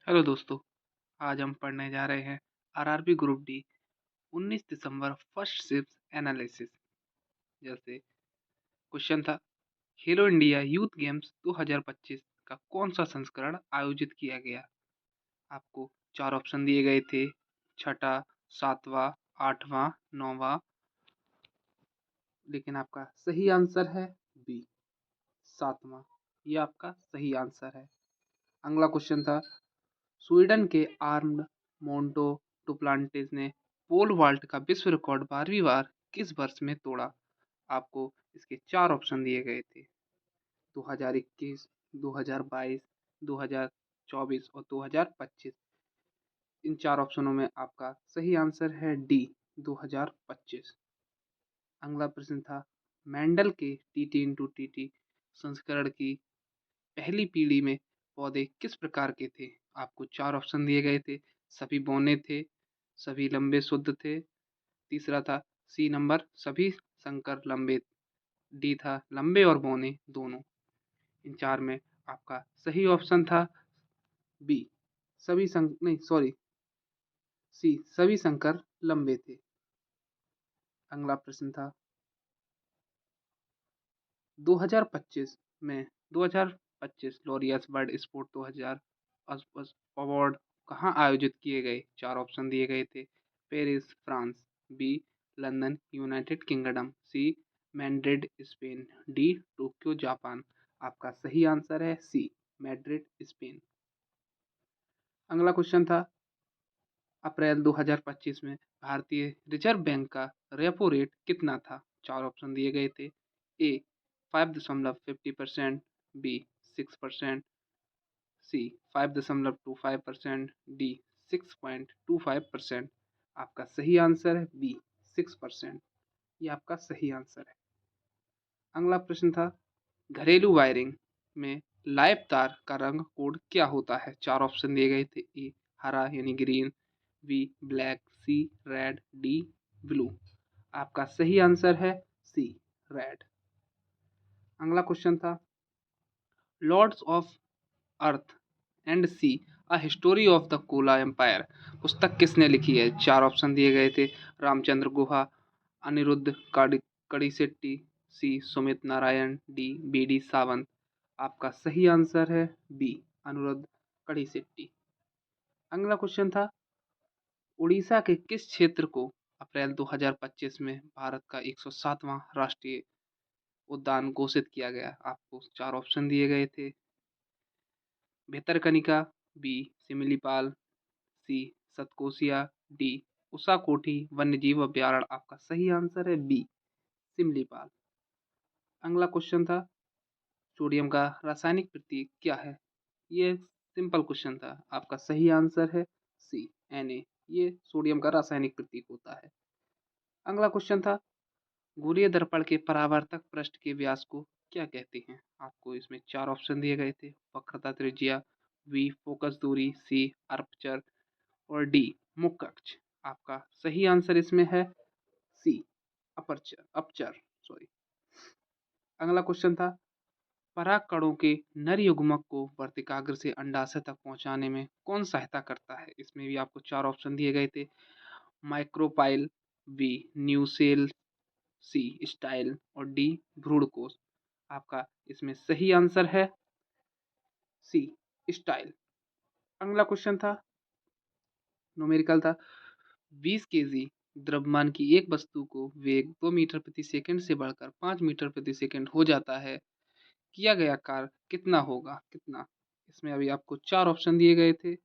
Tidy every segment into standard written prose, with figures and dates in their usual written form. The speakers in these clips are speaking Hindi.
हेलो दोस्तों। आज हम पढ़ने जा रहे हैं आरआरबी ग्रुप डी 19 दिसंबर फर्स्ट शिफ्ट एनालिसिस। जैसे क्वेश्चन था, खेलो इंडिया यूथ गेम्स 2025 का कौन सा संस्करण आयोजित किया गया। आपको चार ऑप्शन दिए गए थे, छठा, सातवां, आठवां, नौवां। लेकिन आपका सही आंसर है बी, सातवां। ये आपका सही आंसर है। अगला क्वेश्चन था, स्वीडन के आर्म्ड मोंटो डुप्लांटिस ने पोल वॉल्ट का विश्व रिकॉर्ड 12वीं बार किस वर्ष में तोड़ा। आपको इसके चार ऑप्शन दिए गए थे, 2021, 2022, 2024 और 2025। इन चार ऑप्शनों में आपका सही आंसर है डी, 2025। अगला प्रश्न था, मेंडल के टीटी इंटू टीटी संस्करण की पहली पीढ़ी में पौधे किस प्रकार के थे। आपको चार ऑप्शन दिए गए थे, सभी बौने थे, सभी लंबे शुद्ध थे, तीसरा था सी नंबर सभी संकर लंबे, डी था लंबे और बौने दोनों। इन चार में आपका सही ऑप्शन था बी, सभी नहीं सॉरी, सी सभी संकर लंबे थे। अगला प्रश्न था, 2025 में 2025 लॉरियस बर्ड स्पोर्ट 2000 अवार्ड कहाँ आयोजित किए गए। चार ऑप्शन दिए गए थे, Paris France, B London United Kingdom, C Madrid Spain, D Tokyo Japan. आपका सही आंसर है सी, मैड्रिड स्पेन। अगला क्वेश्चन था, अप्रैल 2025 में भारतीय रिजर्व बैंक का रेपो रेट कितना था। चार ऑप्शन दिए गए थे, ए 5.50%, बी 6%, सी 5.25%, डी 6.25%। आपका सही आंसर है बी, 6%। ये आपका सही आंसर है। अगला प्रश्न था, घरेलू वायरिंग में लाइव तार का रंग कोड क्या होता है। चार ऑप्शन दिए गए थे, ए हरा यानी green, B black, C red, D blue. आपका सही आंसर है सी, रेड। अगला क्वेश्चन था, lords of earth and sea a history of the Chola empire पुस्तक किसने लिखी है। चार ऑप्शन दिए गए थे, Ramachandra Guha, Anirudh Kanisetti, C Sumit Narayan, D B D Sawant. आपका सही आंसर है बी, अनिरुद्ध कड़ीसेट्टी। अगला क्वेश्चन था, उड़ीसा के किस क्षेत्र को अप्रैल 2025 में भारत का 107वां राष्ट्रीय उद्यान घोषित किया गया। आपको चार ऑप्शन दिए गए थे, भितरकनिका, बी सिमिलीपाल, सी सतकोसिया, डी उषा कोठी वन्यजीव अभ्यारण्य। आपका सही आंसर है बी, सिमलीपाल। अगला क्वेश्चन था, सोडियम का रासायनिक प्रतीक क्या है। ये सिंपल क्वेश्चन था। आपका सही आंसर है सी, Na। ये सोडियम का रासायनिक प्रतीक होता है। अगला क्वेश्चन था, गोलीय दर्पण के परावर्तक पृष्ठ के व्यास को क्या कहते हैं। आपको इसमें चार ऑप्शन दिए गए थे, वक्रता त्रिज्या, वी फोकस दूरी, सी अर्पचर और डी मुख्य अक्ष। आपका सही आंसर इसमें है सी, अपर्चर अपचर सॉरी। अगला क्वेश्चन था, परागकणों के नर युग्मक को वर्तिकाग्र से अंडाशय तक पहुंचाने में कौन सहायता करता है। इसमें भी आपको चार ऑप्शन दिए गए थे, माइक्रोपाइल, बी न्यूसेल, सी स्टाइल और डी भ्रूणकोश। आपका इसमें सही आंसर है सी, स्टाइल। अगला क्वेश्चन था, न्यूमेरिकल था, 20 केजी द्रव्यमान की एक वस्तु को वेग 2 मीटर प्रति सेकंड से बढ़कर 5 मीटर प्रति सेकंड हो जाता है, किया गया कार्य कितना होगा, कितना। इसमें अभी आपको चार ऑप्शन दिए गए थे,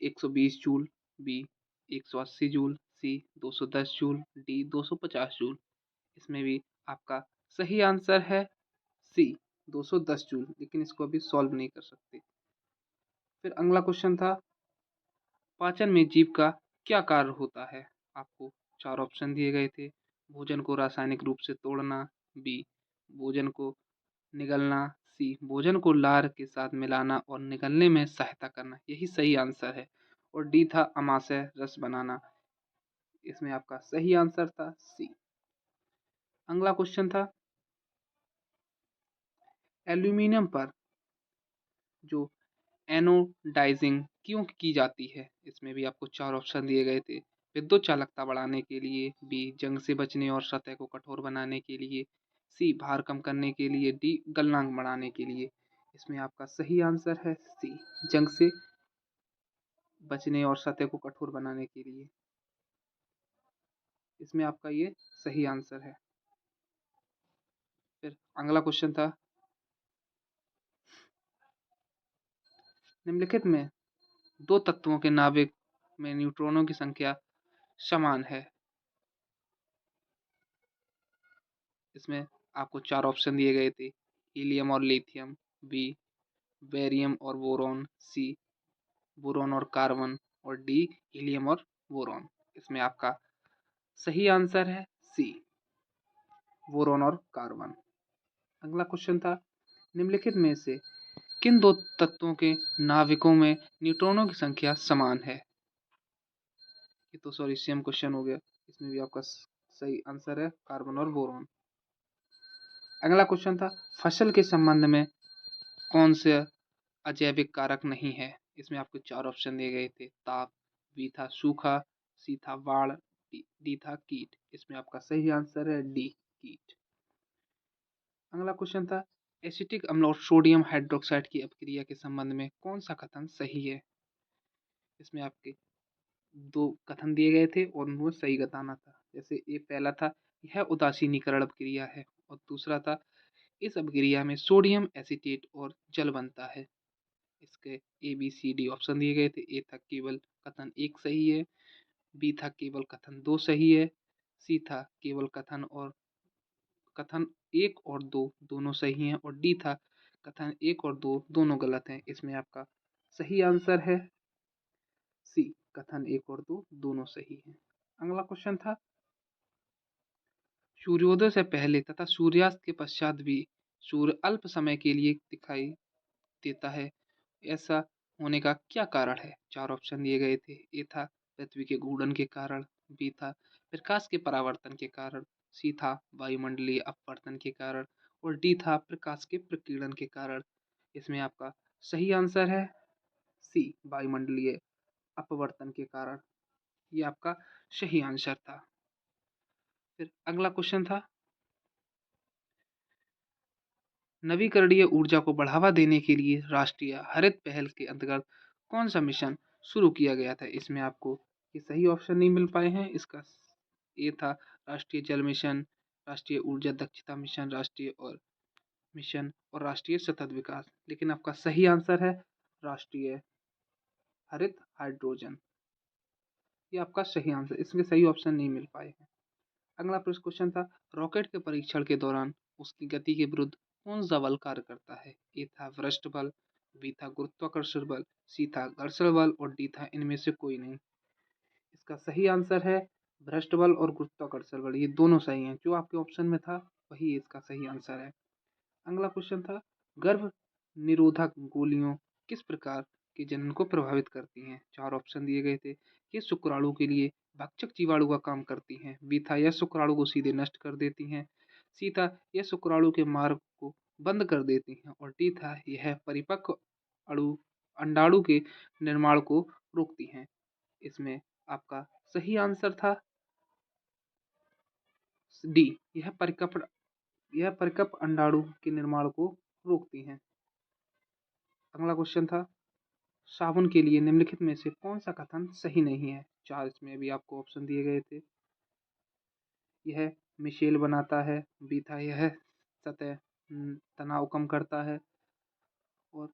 120 जूल, बी 180 जूल, सी 210 जूल, डी 250 जूल। इसमें भी आपका सही आंसर है सी, 210 जूल। लेकिन इसको अभी सॉल्व नहीं कर सकते। फिर अगला क्वेश्चन था, पाचन में जीव का क्या कार्य होता है। आपको चार ऑप्शन दिए गए थे, भोजन को रासायनिक रूप से तोड़ना, बी भोजन को निगलना, सी भोजन को लार के साथ मिलाना और निगलने में सहायता करना, यही सही आंसर है। और डी था अमाशय रस बनाना। इसमें आपका सही आंसर था सी। अगला क्वेश्चन था, एल्यूमिनियम पर जो एनोडाइजिंग क्यों की जाती है? इसमें भी आपको 4 ऑप्शन दिए गए थे। विद्युत चालकता बढ़ाने के लिए, बी जंग से बचने और सतह को कठोर बनाने के लिए, सी भार कम करने के लिए, डी गलनांक बढ़ाने के लिए। इसमें आपका सही आंसर है सी, जंग से बचने और सतह को कठोर बनाने के लिए। इसमें आपका ये सही आंसर है। फिर अगला क्वेश्चन था, निम्नलिखित में दो तत्वों के नाभिक में न्यूट्रॉनों की संख्या समान है। इसमें आपको 4 ऑप्शन दिए गए थे, हीलियम और लिथियम, बी बेरियम और बोरॉन, सी बोरॉन और कार्बन, और डी हीलियम और बोरॉन। इसमें आपका सही आंसर है सी, बोरॉन और कार्बन। अगला क्वेश्चन था, निम्नलिखित में से किन दो तत्वों के नाभिकों में न्यूट्रॉनों की संख्या समान है? ये तो सॉरी सेम क्वेश्चन हो गया। इसमें भी आपका सही आंसर है कार्बन और बोरॉन। अगला क्वेश्चन था, फसल के संबंध में कौन से अजैविक कारक नहीं है? इसमें आपको 4 ऑप्शन दिए गए थे, ताप, बी था सूखा, सी था बाढ़, डी था कीट। इसमें आपका सही आंसर है डी, कीट। अगला क्वेश्चन था, एसिटिक अम्ल और सोडियम हाइड्रोक्साइड की अपक्रिया के संबंध में कौन सा कथन सही है? इसमें आपके 2 कथन दिए गए थे और उनको सही बताना था। जैसे ये पहला था, यह उदासीनीकरण अपक्रिया है, और दूसरा था, इस अपक्रिया में सोडियम एसीटेट और जल बनता है। इसके A B C D option दिए गए थे। ए था केवल कथन 1 सही है, बी था केवल कथन 2 सही है, सी था केवल कथन 1 और 2 दोनों सही हैं, और डी था कथन 1 और 2 दोनों गलत हैं। इसमें आपका सही आंसर है सी, कथन 1 और 2 दोनों सही हैं। अगला क्वेश्चन था, सूर्योदय से पहले तथा सूर्यास्त के पश्चात भी सूर्य अल्प समय के लिए दिखाई देता है, ऐसा होने का क्या कारण है? 4 ऑप्शन दिए गए थे। ए था पृथ्वी के घूर्णन के कारण, बी था प्रकाश के परावर्तन के कारण, सी था वायुमंडलीय अपवर्तन के कारण, और डी था प्रकाश के प्रकीर्णन के कारण। इसमें आपका सही आंसर है सी, वायुमंडलीय अपवर्तन के कारण। ये आपका सही आंसर था। फिर अगला क्वेश्चन था, नवीकरणीय ऊर्जा को बढ़ावा देने के लिए राष्ट्रीय हरित पहल के अंतर्गत कौन सा मिशन शुरू किया गया था? इसमें आपको ये सही ऑप्शन नहीं मिल पाए हैं। इसका ये था राष्ट्रीय जल मिशन, राष्ट्रीय ऊर्जा दक्षता मिशन, और राष्ट्रीय सतत विकास। लेकिन आपका सही आंसर है राष्ट्रीय हरित हाइड्रोजन। ये आपका सही आंसर, इसमें सही ऑप्शन नहीं मिल पाए हैं। अगला प्रश्न क्वेश्चन था, रॉकेट के परीक्षण के दौरान उसकी गति के विरुद्ध कौन सा बल कार्य करता है? ए था पृष्ठ बल, बी था गुरुत्वाकर्षण बल, सी था घर्षण बल, और डी था इनमें से कोई नहीं। इसका सही आंसर है भ्रष्ट बल और गुरुत्वाकर्षण बल, ये दोनों सही हैं। जो आपके ऑप्शन में था वही इसका सही आंसर है। अगला क्वेश्चन था, गर्भ निरोधक गोलियों किस प्रकार के जनन को प्रभावित करती हैं? 4 ऑप्शन दिए गए थे। ये शुक्राणु के लिए भक्षक जीवाणु का काम करती हैं, बी था यह शुक्राणु को सीधे नष्ट कर देती हैं, सी था यह शुक्राणु के मार्ग को बंद कर देती हैं, और डी था यह परिपक्व अणु अंडाणु के निर्माण को रोकती हैं। इसमें आपका सही आंसर था डी, यह परिपक्व अंडाणु के निर्माण को रोकती हैं। अगला क्वेश्चन था, साबुन के लिए निम्नलिखित में से कौन सा कथन सही नहीं है? 4 इसमें भी आपको ऑप्शन दिए गए थे। यह मिशेल बनाता है, बी था यह सतह तनाव कम करता है, और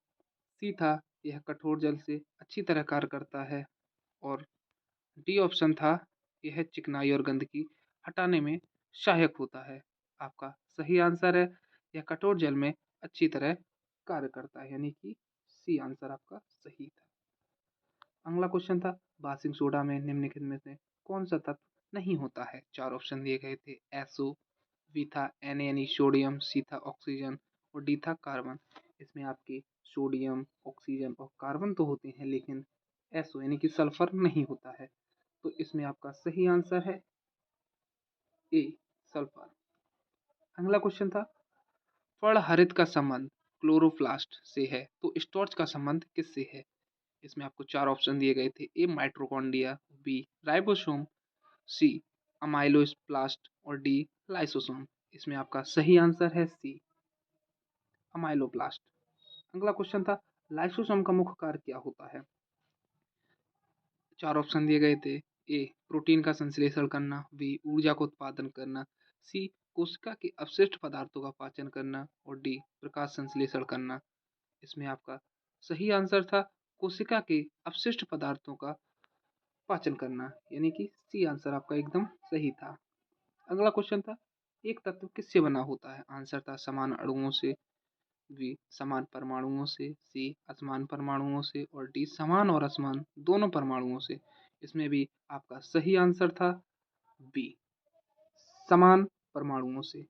सी था यह कठोर जल से अच्छी तरह कार्य करता है, और डी ऑप्शन था यह चिकनाई और गंदगी हटाने में सहायक होता है। आपका सही आंसर है यह कठोर जल में अच्छी तरह कार्य करता है, यानी कि सी आंसर आपका सही था। अगला क्वेश्चन था, बासिंग सोडा में निम्नलिखित में से कौन सा तत्व नहीं होता है? 4 ऑप्शन दिए गए थे। एसओ, बी था Na सोडियम, सी था ऑक्सीजन, और डी था कार्बन। इसमें आपके सोडियम, ऑक्सीजन और कार्बन तो होते हैं, लेकिन एसओ यानी कि सल्फर नहीं होता है। तो इसमें आपका सही आंसर है ए, सल्फर। अगला क्वेश्चन था, फल हरित का संबंध क्लोरोप्लास्ट से है, तो स्टार्च का संबंध किससे है? इसमें आपको 4 ऑप्शन दिए गए थे। ए माइटोकॉन्ड्रिया, बी राइबोसोम, सी अमाइलोप्लास्ट और डी लाइसोसोम। इसमें आपका सही आंसर है सी अमाइलोप्लास्ट। अगला क्वेश्चन था लाइसोसोम का मुख्य कार्य क्या होता है? 4 ऑप्शन दिए गए थे। ए प्रोटीन का संश्लेषण करना, बी ऊर्जा का उत्पादन करना, सी कोशिका के अपशिष्ट पदार्थों का पाचन करना और डी प्रकाश संश्लेषण करना। इसमें आपका सही आंसर था कोशिका के अपशिष्ट पदार्थों का पाचन करना, यानी कि सी आंसर आपका एकदम सही था। अगला क्वेश्चन था एक तत्व किससे बना होता है? आंसर था समान अणुओं से, बी समान परमाणुओं से, सी असमान परमाणुओं से और डी समान और असमान दोनों परमाणुओं से। इसमें भी आपका सही आंसर था बी समान परमाणुओं से।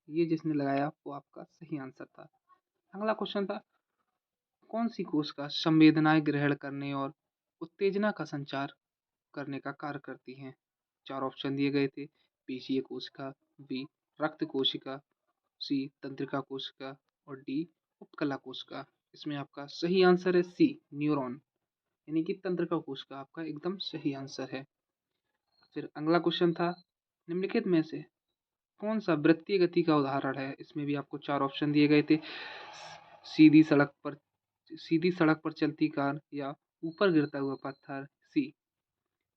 ये जिसने लगाया वो आपका सही आंसर था। अगला क्वेश्चन था कौन सी कोशिका संवेदनाएं ग्रहण करने और उत्तेजना का संचार करने का कार्य करती हैं? 4 ऑप्शन दिए गए थे। पेशीय कोशिका, बी रक्त कोशिका, सी तंत्रिका कोशिका और डी उपकला कोशिका। इसमें आपका सही आंसर है सी न्यूरॉन, यानी कि तंत्रिका कोशिका आपका एकदम सही आंसर है। फिर अगला क्वेश्चन था निम्नलिखित में से कौन सा वृत्तीय गति का उदाहरण है? इसमें भी आपको 4 ऑप्शन दिए गए थे। सीधी सड़क पर सीधी सड़क पर चलती कार या ऊपर गिरता हुआ पत्थर, सी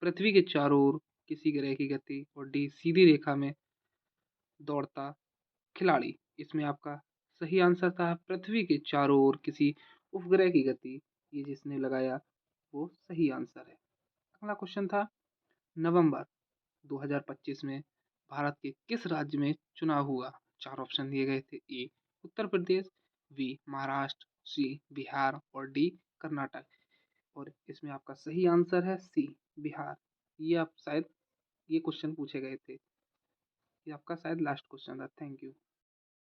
पृथ्वी के चारों ओर किसी ग्रह की गति और डी सीधी रेखा में दौड़ता खिलाड़ी। इसमें आपका सही आंसर था पृथ्वी के चारों ओर किसी उपग्रह की गति। ये जिसने लगाया वो सही आंसर है। अगला क्वेश्चन था नवंबर 2025 में भारत के किस राज्य में चुनाव हुआ? 4 ऑप्शन दिए गए थे। ए उत्तर प्रदेश, बी महाराष्ट्र, सी बिहार और डी कर्नाटक। और इसमें आपका सही आंसर है सी बिहार। ये आप शायद ये क्वेश्चन पूछे गए थे। ये आपका शायद लास्ट क्वेश्चन था। Thank you.